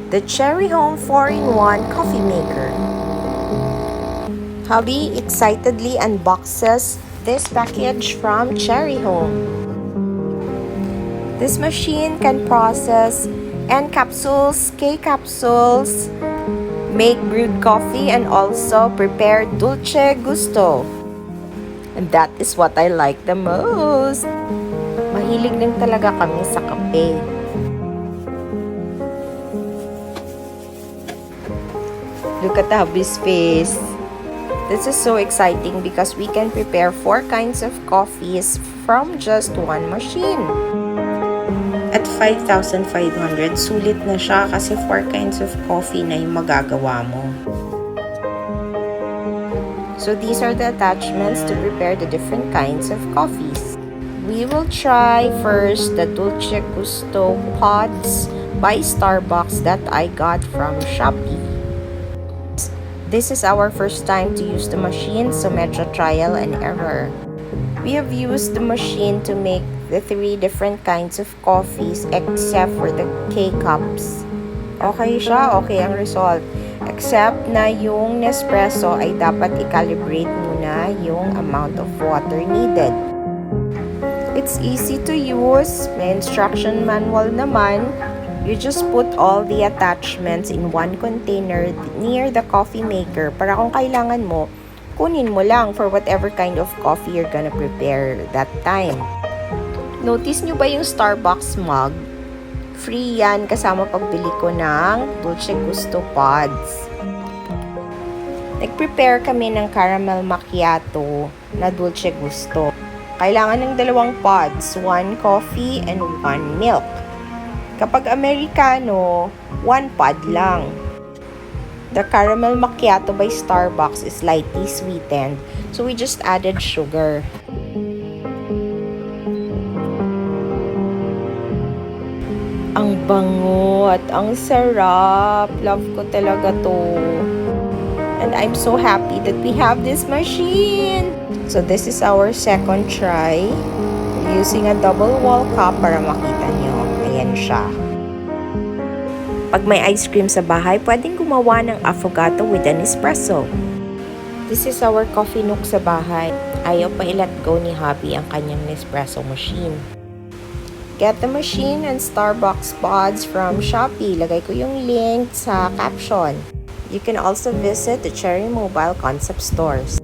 The Cherry Home 4-in-1 coffee maker. Hubby excitedly unboxes this package from Cherry Home. This machine can process N capsules, K capsules, make brewed coffee, and also prepare Dolce Gusto. And that is what I like the most. Mahilig din talaga kami sa kape. Look at the hubby's face. This is so exciting because we can prepare 4 kinds of coffees from just one machine. At 5,500, sulit na siya kasi 4 kinds of coffee na yung magagawa mo. So these are the attachments to prepare the different kinds of coffees. We will try first the Dolce Gusto pods by Starbucks that I got from Shopee. This is our first time to use the machine, so medyo trial and error. We have used the machine to make the 3 different kinds of coffees except for the K-cups. Okay siya, okay ang result. Except na yung Nespresso ay dapat i-calibrate muna yung amount of water needed. It's easy to use, may instruction manual naman. You just put all the attachments in one container near the coffee maker para kung kailangan mo, kunin mo lang for whatever kind of coffee you're gonna prepare that time. Notice nyo ba yung Starbucks mug? Free yan kasama pagbili ko ng Dolce Gusto pods. Nag-prepare kami ng caramel macchiato na Dolce Gusto. Kailangan ng 2 pods, 1 coffee and 1 milk. Kapag Americano, 1 pod lang. The caramel macchiato by Starbucks is slightly sweetened, so we just added sugar. Ang bango at ang sarap. Love ko talaga to. And I'm so happy that we have this machine. So this is our second try. We're using a double wall cup para makita nyo. Ayan siya. Pag may ice cream sa bahay, pwedeng gumawa ng affogato with an espresso. This is our coffee nook sa bahay. Ayaw pa i-let go ni hubby ang kanyang Nespresso machine. Get the machine and Starbucks pods from Shopee. Lagay ko yung link sa caption. You can also visit the Cherry Mobile Concept stores.